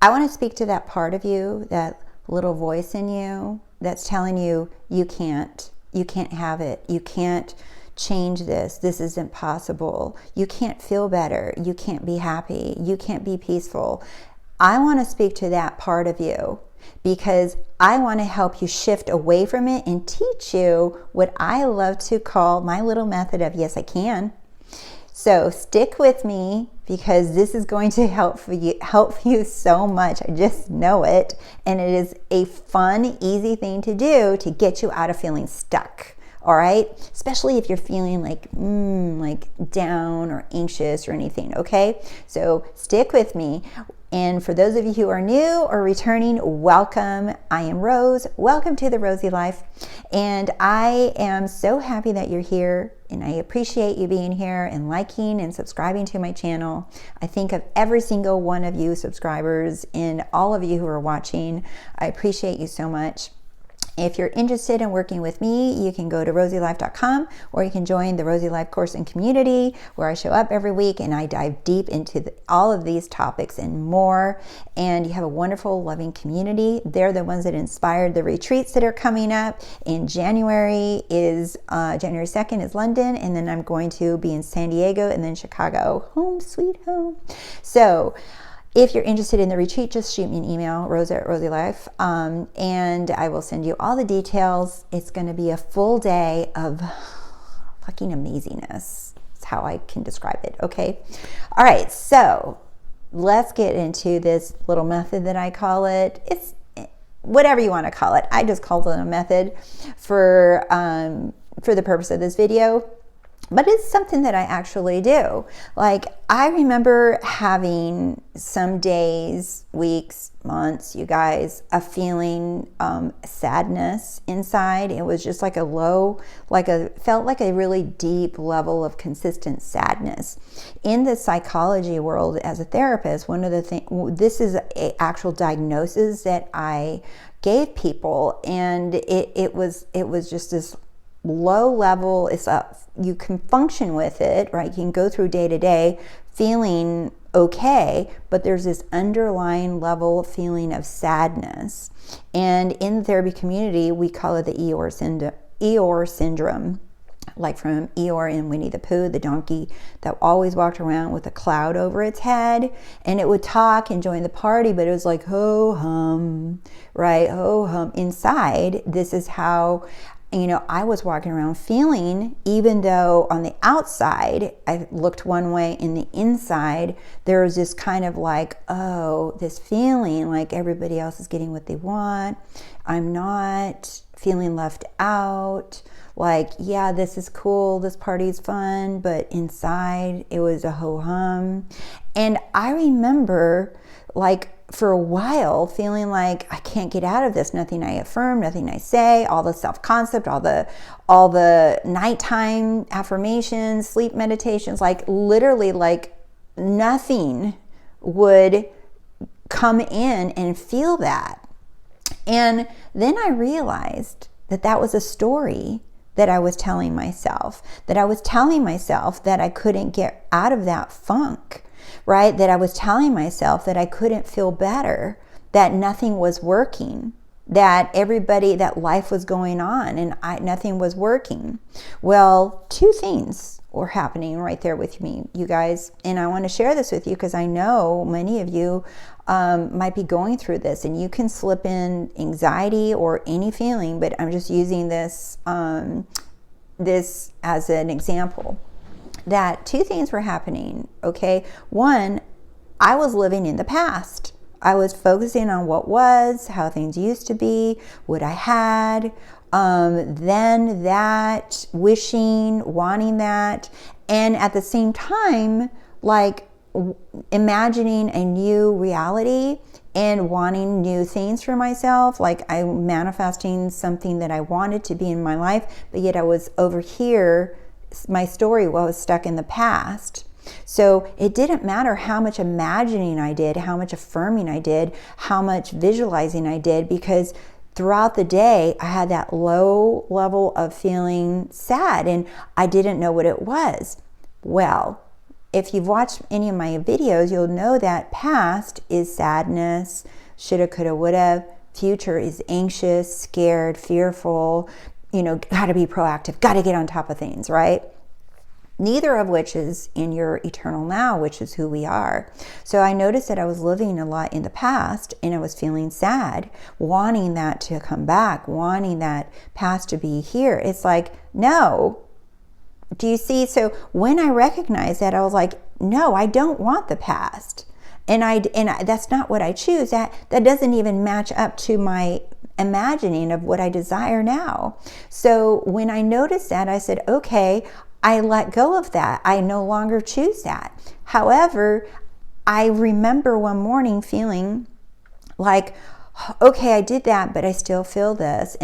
I want to speak to that part of you, that little voice in you that's telling you, you can't have it. You can't change this. This isn't possible. You can't feel better. You can't be happy. You can't be peaceful. I want to speak to that part of you because I want to help you shift away from it and teach you what I love to call my little method of yes, I can. So stick with me because this is going to help you so much. I just know it. And it is a fun, easy thing to do to get you out of feeling stuck. All right, especially if you're feeling like down or anxious or anything, okay? So stick with me. And for those of you who are new or returning, welcome. I am Rose. Welcome to The Rosey Life. And I am so happy that you're here, and I appreciate you being here and liking and subscribing to my channel. I think of every single one of you subscribers and all of you who are watching. I appreciate you so much. If you're interested in working with me, you can go to RoseyLife.com, or you can join the Rosey Life course and community where I show up every week and I dive deep into all of these topics and more. And you have a wonderful, loving community. They're the ones that inspired the retreats that are coming up. In January 2nd is London, and then I'm going to be in San Diego and then Chicago. Home sweet home. So if you're interested in the retreat, just shoot me an email, rose@RoseyLife, and I will send you all the details. It's going to be a full day of fucking amazingness. That's how I can describe it, okay? All right, so let's get into this little method that I call it. It's whatever you want to call it. I just called it a method for the purpose of this video. But it's something that I actually do. Like, I remember having some days, weeks, months, you guys, of feeling sadness inside. It was just like a low, felt like a really deep level of consistent sadness. In the psychology world, as a therapist, one of the things, this is an actual diagnosis that I gave people, and it was just this low level. You can function with it, right? You can go through day to day feeling okay, but there's this underlying level feeling of sadness. And in the therapy community, we call it the Eeyore Syndrome, like from Eeyore in Winnie the Pooh, the donkey that always walked around with a cloud over its head, and it would talk and join the party, but it was like ho hum, right? Ho hum. Inside, this is how I was walking around feeling, even though on the outside I looked one way, in the inside there was this kind of like, this feeling like everybody else is getting what they want. I'm not, feeling left out. Like, yeah, this is cool, this party's fun, but inside it was a ho-hum. And I remember, like, for a while feeling like I can't get out of this. Nothing I affirm, nothing I say, all the self-concept, all the nighttime affirmations, sleep meditations, like literally like nothing would come in and feel that. And then I realized that that was a story that I was telling myself, that I couldn't get out of that funk. Right? That I was telling myself that I couldn't feel better, that nothing was working, that life was going on and nothing was working. Well, two things were happening right there with me, you guys. And I want to share this with you because I know many of you might be going through this, and you can slip in anxiety or any feeling, but I'm just using this as an example. That two things were happening, okay? One, I was living in the past. I was focusing on what was, how things used to be, what I had, then that, wishing, wanting that, and at the same time, like imagining a new reality and wanting new things for myself. Like I'm manifesting something that I wanted to be in my life, but yet I was over here. My story was stuck in the past. So it didn't matter how much imagining I did, how much affirming I did, how much visualizing I did, because throughout the day I had that low level of feeling sad and I didn't know what it was. Well, if you've watched any of my videos, you'll know that past is sadness, shoulda, coulda, woulda. Future is anxious, scared, fearful, got to be proactive, got to get on top of things, right? Neither of which is in your eternal now, which is who we are. So I noticed that I was living a lot in the past, and I was feeling sad, wanting that to come back, wanting that past to be here. It's like, no. Do you see? So when I recognized that, I was like, no, I don't want the past. And that's not what I choose. That doesn't even match up to my imagining of what I desire now. So when I noticed that, I said, okay, I let go of that. I no longer choose that. However, I remember one morning feeling like, okay, I did that, but I still feel this,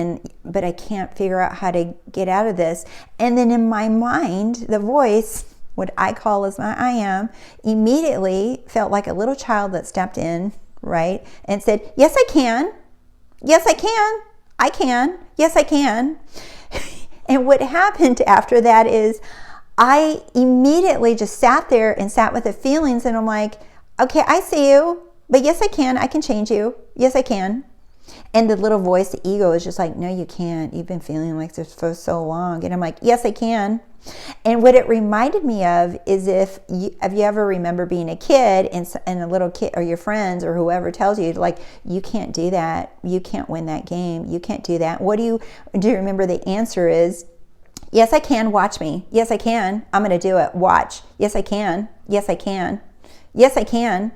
but I can't figure out how to get out of this. And then in my mind, the voice, what I call as my I am, immediately felt like a little child that stepped in, right, and said, yes, I can. Yes, I can. I can. Yes, I can. And what happened after that is I immediately just sat there and sat with the feelings, and I'm like, okay, I see you, but yes, I can change you. Yes, I can. And the little voice, the ego, is just like, no, you can't. You've been feeling like this for so long. And I'm like, yes, I can. And what it reminded me of is have you ever remember being a kid and a little kid or your friends or whoever tells you, like, you can't do that. You can't win that game. You can't do that. What do you remember? The answer is, yes, I can. Watch me. Yes, I can. I'm going to do it. Watch. Yes, I can. Yes, I can. Yes, I can.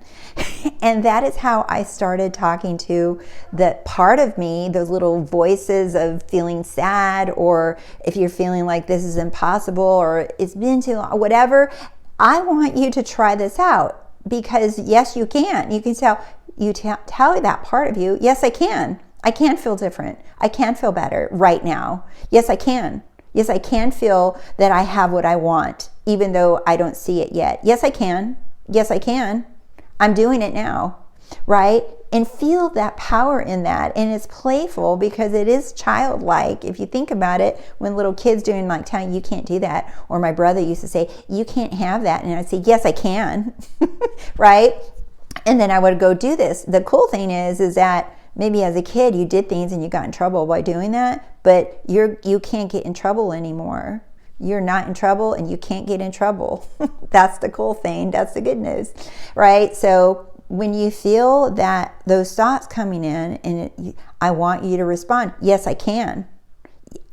And that is how I started talking to that part of me, those little voices of feeling sad, or if you're feeling like this is impossible or it's been too long, whatever. I want you to try this out, because yes, you can. You can tell that part of you, yes, I can. I can feel different. I can feel better right now. Yes, I can. Yes, I can feel that I have what I want, even though I don't see it yet. Yes, I can. Yes, I can. I'm doing it now, right? And feel that power in that. And it's playful because it is childlike. If you think about it, when little kids doing like telling you can't do that, or my brother used to say, you can't have that. And I'd say, yes, I can, right? And then I would go do this. The cool thing is that maybe as a kid you did things and you got in trouble by doing that, but you can't get in trouble anymore. You're not in trouble and you can't get in trouble. That's the cool thing. That's the good news, right? So when you feel that those thoughts coming in, and I want you to respond, yes, I can.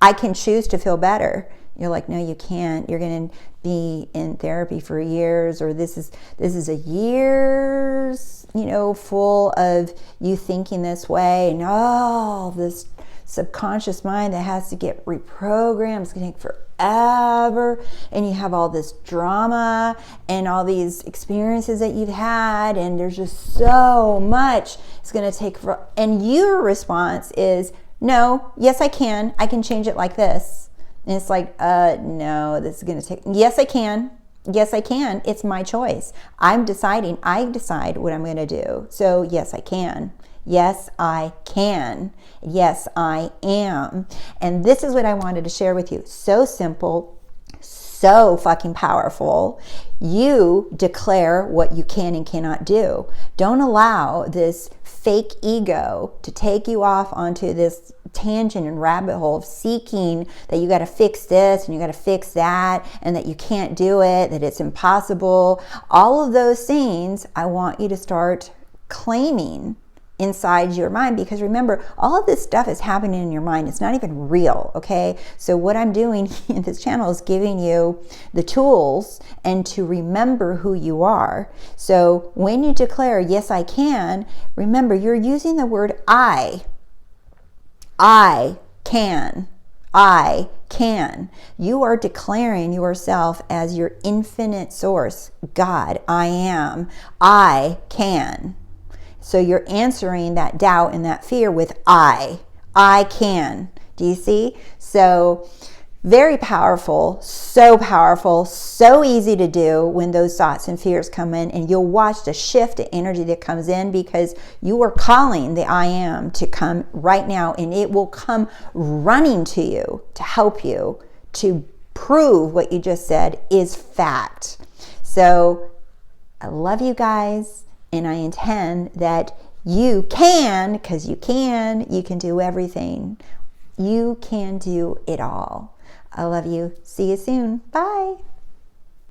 I can choose to feel better. You're like, no, you can't. You're going to be in therapy for years, or this is a years, full of you thinking this way, and all this subconscious mind that has to get reprogrammed. It's going to take forever, and you have all this drama and all these experiences that you've had, and there's just so much it's going to take and your response is, no, yes, I can change it like this. And it's like, no, this is going to take, yes, I can. Yes, I can. It's my choice. I decide what I'm going to do. So yes, I can. Yes, I can. Yes, I am. And this is what I wanted to share with you. So simple, so fucking powerful. You declare what you can and cannot do. Don't allow this fake ego to take you off onto this tangent and rabbit hole of seeking that you got to fix this and you got to fix that, and that you can't do it, that it's impossible. All of those things I want you to start claiming inside your mind, because remember, all of this stuff is happening in your mind. It's not even real, okay? So what I'm doing in this channel is giving you the tools and to remember who you are. So when you declare, yes, I can, remember, you're using the word I can. I can. You are declaring yourself as your infinite source, God. I am. I can. So you're answering that doubt and that fear with I can. Do you see? So very powerful, so easy to do when those thoughts and fears come in, and you'll watch the shift of energy that comes in, because you are calling the I am to come right now, and it will come running to you to help you to prove what you just said is fact. So I love you guys, and I intend that you can, because you can do everything. You can do it all. I love you. See you soon. Bye.